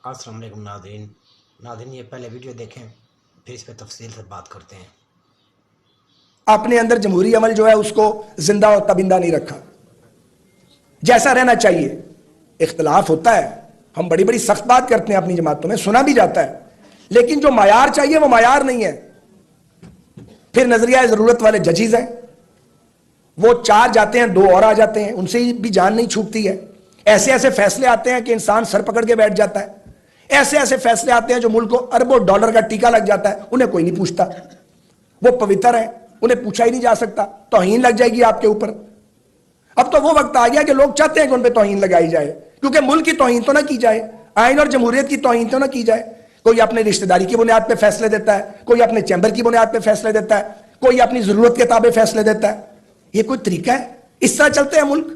السلام علیکم ناظرین یہ پہلے ویڈیو دیکھیں پھر اس پہ تفصیل سے بات کرتے ہیں۔ اپنے اندر جمہوری عمل جو ہے اس کو زندہ اور تبندہ نہیں رکھا جیسا رہنا چاہیے۔ اختلاف ہوتا ہے، ہم بڑی بڑی سخت بات کرتے ہیں اپنی جماعتوں میں، سنا بھی جاتا ہے، لیکن جو معیار چاہیے وہ معیار نہیں ہے۔ پھر نظریہ ضرورت والے ججز ہیں، وہ 4 جاتے ہیں 2 اور آ جاتے ہیں، ان سے بھی جان نہیں چھوٹتی ہے۔ ایسے ایسے فیصلے آتے ہیں کہ انسان سر پکڑ کے بیٹھ جاتا ہے۔ ایسے ایسے فیصلے آتے ہیں جو ملک کو اربوں ڈالر کا ٹیکہ لگ جاتا ہے، انہیں کوئی نہیں پوچھتا، وہ پوتر ہیں، انہیں پوچھا ہی نہیں جا سکتا، توہین لگ جائے گی آپ کے اوپر۔ اب تو وہ وقت آ گیا کہ لوگ چاہتے ہیں کہ ان پہ توہین لگائی جائے، کیونکہ ملک کی توہین تو نہ کی جائے، آئین اور جمہوریت کی توہین تو نہ کی جائے۔ کوئی اپنے رشتہ داری کی بنیاد پہ فیصلے دیتا ہے، کوئی اپنے چیمبر کی بنیاد پہ فیصلے دیتا ہے، کوئی اپنی ضرورت کے تابع فیصلے دیتا ہے۔ یہ کوئی طریقہ ہے؟ اس طرح چلتے ہیں ملک؟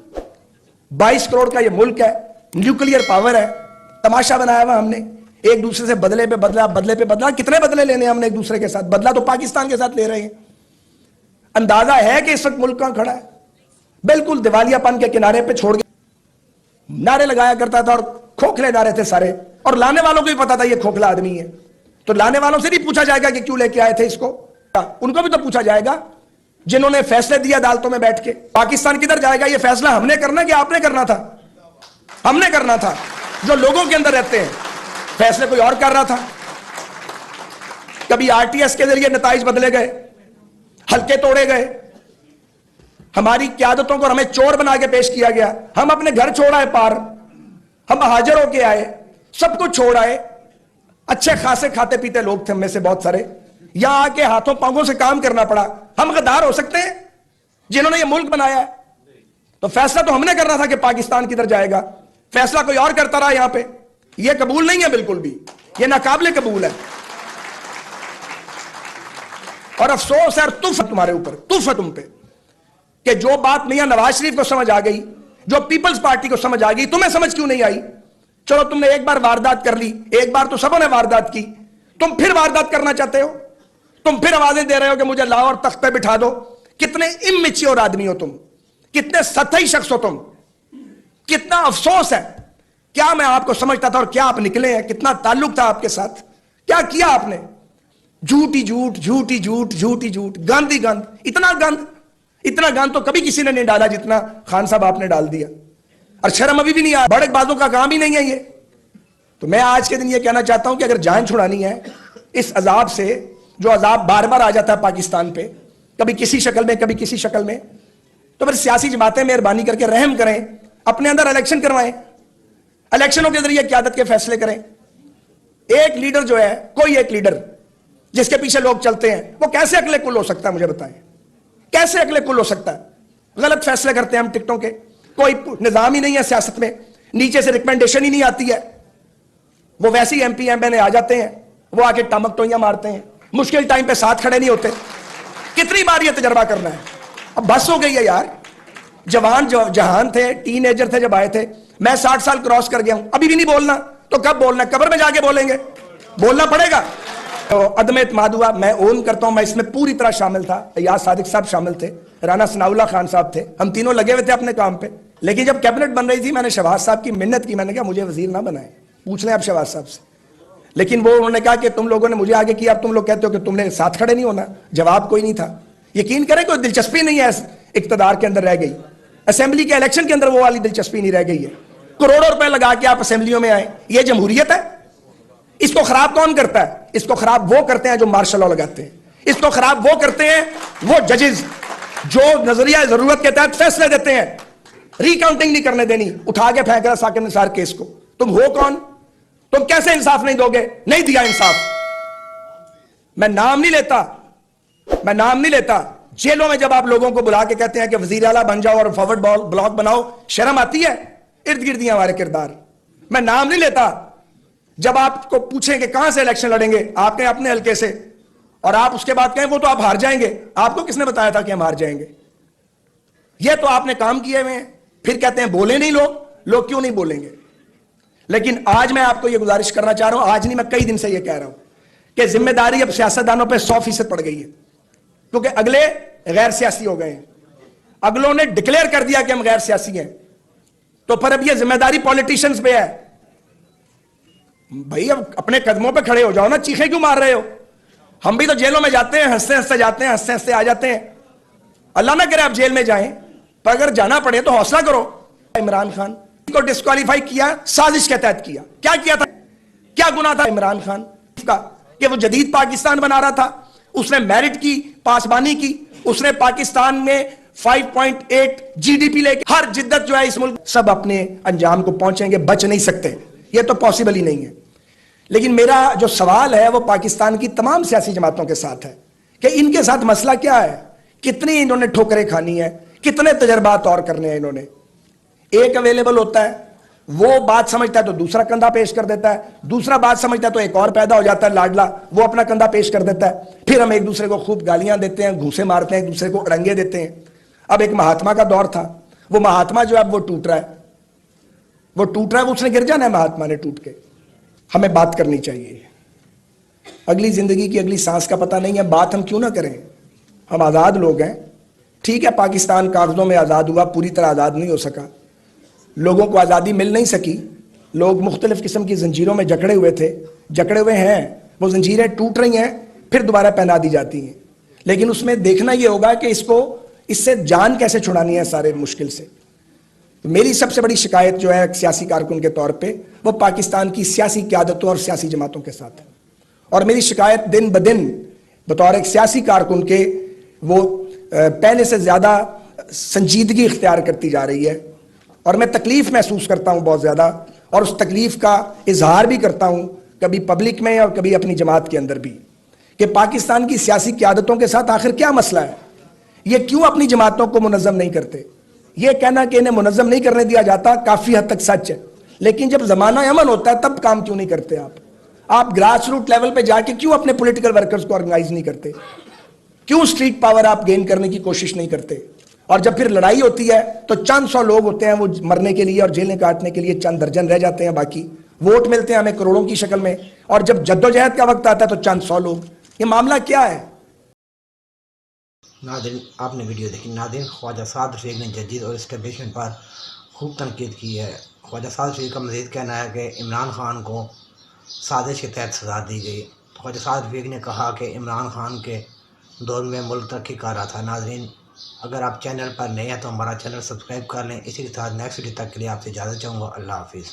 22 کروڑ کا یہ ملک ہے، نیوکلیئر پاور ہے، تماشا بنایا ہوا ہم نے، ایک دوسرے سے بدلے پہ بدلہ، بدلے پہ بدلہ۔ کتنے بدلے لینے ہم نے ایک دوسرے کے ساتھ؟ بدلہ تو پاکستان کے ساتھ لے رہے ہیں۔ اندازہ ہے کہ اس وقت ملک کہاں کھڑا ہے؟ بالکل دیوالیہ پن کے کنارے پہ چھوڑ کے نعرے لگایا کرتا تھا، اور کھوکھلے نعرے تھے سارے، اور لانے والوں کو بھی پتا تھا یہ کھوکھلا آدمی ہے، تو لانے والوں سے نہیں پوچھا جائے گا کہ کیوں لے کے آئے تھے اس کو؟ ان کو بھی تو پوچھا جائے گا جنہوں نے فیصلے دیا عدالتوں میں بیٹھ کے۔ پاکستان کدھر جائے گا؟ یہ فیصلہ ہم نے کرنا کہ آپ نے کرنا تھا؟ ہم نے کرنا تھا، جو لوگوں کے اندر رہتے ہیں۔ فیصلے کوئی اور کر رہا تھا۔ کبھی آر ٹی ایس کے ذریعے نتائج بدلے گئے، حلقے توڑے گئے، ہماری قیادتوں کو ہمیں چور بنا کے پیش کیا گیا، ہم اپنے گھر چھوڑ آئے پار، ہم مہاجر ہو کے آئے، سب کچھ چھوڑ آئے، اچھے خاصے کھاتے پیتے لوگ تھے ہم میں سے بہت سارے، یہاں آ کے ہاتھوں پاؤں سے کام کرنا پڑا۔ ہم غدار ہو سکتے ہیں جنہوں نے یہ ملک بنایا ہے؟ تو فیصلہ تو ہم نے کرنا تھا کہ پاکستان کدھر جائے گا، فیصلہ کوئی اور کرتا رہا یہاں پہ۔ یہ قبول نہیں ہے، بالکل بھی یہ ناقابل قبول ہے، اور افسوس ہے اور تحفہ تمہارے اوپر، تحفہ تم پہ، کہ جو بات میاں نواز شریف کو سمجھ آ گئی، جو پیپلز پارٹی کو سمجھ آ گئی، تمہیں سمجھ کیوں نہیں آئی؟ چلو تم نے ایک بار واردات کر لی، ایک بار تو سبوں نے واردات کی، تم پھر واردات کرنا چاہتے ہو، تم پھر آوازیں دے رہے ہو کہ مجھے لاؤ اور تخت پہ بٹھا دو۔ کتنے اممیچیور آدمی ہو تم، کتنے سطحی شخص ہو تم، کتنا افسوس ہے۔ کیا میں آپ کو سمجھتا تھا اور کیا آپ نکلے ہیں؟ کتنا تعلق تھا آپ کے ساتھ؟ کیا کیا آپ نے؟ جھوٹی جھوٹ، جھوٹی جھوٹ، جھوٹی جھوٹ، گند ہی گند۔ اتنا گند تو کبھی کسی نے نہیں ڈالا جتنا خان صاحب آپ نے ڈال دیا، اور شرم ابھی بھی نہیں آیا۔ بڑے بازوں کا کام ہی نہیں ہے یہ۔ تو میں آج کے دن یہ کہنا چاہتا ہوں کہ اگر جان چھڑانی ہے اس عذاب سے، جو عذاب بار بار آ جاتا ہے پاکستان پہ، کبھی کسی شکل میں کبھی کسی شکل میں، تو پھر سیاسی جماعتیں مہربانی کر کے رحم کریں، اپنے اندر الیکشن کروائیں، الیکشنوں کے ذریعے قیادت کے فیصلے کریں۔ ایک لیڈر جو ہے، کوئی ایک لیڈر جس کے پیچھے لوگ چلتے ہیں، وہ کیسے عقل کل ہو سکتا ہے؟ مجھے بتائیں، کیسے عقل کل ہو سکتا ہے؟ غلط فیصلے کرتے ہیں ہم ٹکٹوں کے، کوئی نظام ہی نہیں ہے سیاست میں، نیچے سے ریکمنڈیشن ہی نہیں آتی ہے، وہ ویسے ہی ایم پی ایم این اے آ جاتے ہیں، وہ آ کے ٹامک ٹوئیاں مارتے ہیں، مشکل ٹائم پہ ساتھ کھڑے نہیں ہوتے۔ کتنی بار یہ تجربہ کرنا ہے؟ اب بس ہو گئی ہے یار۔ جوان جہان تھے، ٹین ایجر تھے جب آئے تھے، میں 60 سال کراس کر گیا ہوں، ابھی بھی نہیں بولنا تو کب بولنا ہے؟ قبر میں جا کے بولیں گے، بولنا پڑے گا۔ تو عدم اعتماد ہوا، میں اون کرتا ہوں، میں اس میں پوری طرح شامل تھا، ایاز صادق صاحب شامل تھے، رانا ثناء اللہ خان صاحب تھے، ہم تینوں لگے ہوئے تھے اپنے کام پہ۔ لیکن جب کیبنٹ بن رہی تھی، میں نے شہباز صاحب کی منت کی، میں نے کہا مجھے وزیر نہ بنائیں، پوچھ لیں آپ شہباز صاحب سے۔ لیکن وہ انہوں نے کہا کہ تم لوگوں نے مجھے آگے کیا، اب تم لوگ کہتے ہو کہ تم نے ساتھ کھڑے نہیں ہونا۔ جواب کوئی نہیں تھا۔ یقین کریں کوئی دلچسپی نہیں ہے اقتدار کے اندر رہ گئی، اسمبلی کے الیکشن کے اندر وہ والی دلچسپی نہیں رہ گئی ہے۔ کروڑوں روپے لگا کے آپ اسمبلیوں میں آئے، یہ جمہوریت ہے؟ اس کو خراب کون کرتا ہے؟ اس کو خراب وہ کرتے ہیں جو مارشل لا لگاتے ہیں، اس کو خراب وہ کرتے ہیں وہ ججز جو نظریہ ضرورت کے تحت فیصلے دیتے ہیں۔ ری کاؤنٹنگ نہیں کرنے دینی، اٹھا کے پھینک رہا ثاقب نثار کیس کو۔ تم ہو کون؟ تم کیسے انصاف نہیں دو گے؟ نہیں دیا انصاف۔ میں نام نہیں لیتا، جیلوں میں جب آپ لوگوں کو بلا کے کہتے ہیں کہ وزیر اعلیٰ بن جاؤ اور فارورڈ بلاک بناؤ، شرم آتی ہے؟ ارد گرد ہمارے کردار۔ میں نام نہیں لیتا، جب آپ کو پوچھیں کہ کہاں سے الیکشن لڑیں گے، آپ کہیں اپنے حلقے سے، اور آپ اس کے بعد کہیں وہ تو آپ ہار جائیں گے، آپ کو کس نے بتایا تھا کہ ہم ہار جائیں گے؟ یہ تو آپ نے کام کیے ہوئے ہیں، پھر کہتے ہیں بولے نہیں لوگ کیوں نہیں بولیں گے؟ لیکن آج میں آپ کو یہ گزارش کرنا چاہ رہا ہوں، آج نہیں، میں کئی دن سے یہ کہہ رہا ہوں کہ ذمہ داری اب سیاستدانوں پہ 100% پڑ گئی ہے، کیونکہ اگلے غیر سیاسی ہو گئے ہیں، اگلوں نے ڈکلیئر کر دیا کہ ہم غیر سیاسی ہیں، تو پھر اب یہ ذمہ داری پولیٹیشنز پہ ہے۔ بھائی اب اپنے قدموں پہ کھڑے ہو جاؤ نا, چیخیں کیوں مار رہے ہو؟ ہم بھی تو جیلوں میں جاتے ہیں, ہنستے ہنستے جاتے ہیں, ہنستے ہنستے آ جاتے ہیں. اللہ نہ کرے آپ جیل میں جائیں, پر اگر جانا پڑے تو حوصلہ کرو. عمران خان کو ڈسکوالیفائی کیا, سازش کے تحت کیا. کیا کیا تھا, کیا گناہ تھا عمران خان کا کہ وہ جدید پاکستان بنا رہا تھا؟ اس نے میرٹ کی, پاسبانی کی, اس نے پاکستان میں 5.8 جی ڈی پی لے کے ہر جدت جو ہے اس ملک, سب اپنے انجام کو پہنچیں گے, بچ نہیں سکتے, یہ تو پاسبل ہی نہیں ہے. لیکن میرا جو سوال ہے وہ پاکستان کی تمام سیاسی جماعتوں کے ساتھ ہے کہ ان کے ساتھ مسئلہ کیا ہے, کتنی انہوں نے ٹھوکریں کھانی ہے, کتنے تجربات اور کرنے ہیں انہوں نے. ایک اویلیبل ہوتا ہے, وہ بات سمجھتا ہے تو دوسرا کندھا پیش کر دیتا ہے, دوسرا بات سمجھتا ہے تو ایک اور پیدا ہو جاتا ہے لاڈلا, وہ اپنا کندھا پیش کر دیتا ہے. پھر ہم ایک دوسرے کو خوب گالیاں دیتے ہیں, گھوسے مارتے ہیں, ایک دوسرے کو اڑنگے دیتے ہیں. اب ایک مہاتما کا دور تھا, وہ مہاتما جو ہے وہ ٹوٹ رہا ہے, وہ ٹوٹ رہا ہے, وہ اس نے گر جانا ہے مہاتما نے ٹوٹ کے. ہمیں بات کرنی چاہیے, اگلی زندگی کی اگلی سانس کا پتہ نہیں ہے, بات ہم کیوں نہ کریں؟ ہم آزاد لوگ ہیں. ٹھیک ہے پاکستان کاغذوں میں آزاد ہوا, پوری طرح آزاد نہیں ہو سکا, لوگوں کو آزادی مل نہیں سکی, لوگ مختلف قسم کی زنجیروں میں جکڑے ہوئے تھے, جکڑے ہوئے ہیں, وہ زنجیریں ٹوٹ رہی ہیں, پھر دوبارہ پہنا دی جاتی ہیں. لیکن اس میں دیکھنا یہ ہوگا کہ اس سے جان کیسے چھڑانی ہے سارے مشکل سے. میری سب سے بڑی شکایت جو ہے ایک سیاسی کارکن کے طور پہ, وہ پاکستان کی سیاسی قیادتوں اور سیاسی جماعتوں کے ساتھ ہے. اور میری شکایت دن بدن بطور ایک سیاسی کارکن کے وہ پہلے سے زیادہ سنجیدگی اختیار کرتی جا رہی ہے, اور میں تکلیف محسوس کرتا ہوں بہت زیادہ, اور اس تکلیف کا اظہار بھی کرتا ہوں کبھی پبلک میں اور کبھی اپنی جماعت کے اندر بھی, کہ پاکستان کی سیاسی قیادتوں کے ساتھ آخر کیا مسئلہ ہے. یہ کیوں اپنی جماعتوں کو منظم نہیں کرتے؟ یہ کہنا کہ انہیں منظم نہیں کرنے دیا جاتا کافی حد تک سچ ہے, لیکن جب زمانہ امن ہوتا ہے تب کام کیوں نہیں کرتے آپ گراس روٹ لیول پہ جا کے کیوں اپنے پولیٹیکل ورکرز کو آرگنائز نہیں کرتے؟ کیوں سٹریٹ پاور آپ گین کرنے کی کوشش نہیں کرتے؟ اور جب پھر لڑائی ہوتی ہے تو چند سو لوگ ہوتے ہیں وہ مرنے کے لیے اور جیلیں کاٹنے کے لیے چند درجن رہ جاتے ہیں, باقی ووٹ ملتے ہیں ہمیں کروڑوں کی شکل میں, اور جب جدوجہد کا وقت آتا ہے تو چند سو لوگ. یہ معاملہ کیا ہے؟ ناظرین آپ نے ویڈیو دیکھی. ناظرین خواجہ سعد رفیق نے جدید اور اسٹیبلشمنٹ پر خوب تنقید کی ہے. خواجہ سعد رفیق کا مزید کہنا ہے کہ عمران خان کو سازش کے تحت سزا دی گئی. خواجہ سعد رفیق نے کہا کہ عمران خان کے دور میں ملک ترقی کر رہا تھا. ناظرین اگر آپ چینل پر نئے ہیں تو ہمارا چینل سبسکرائب کر لیں. اسی کے ساتھ نیکسٹ ویڈیو تک کے لیے آپ سے اجازت چاہوں گا. اللہ حافظ.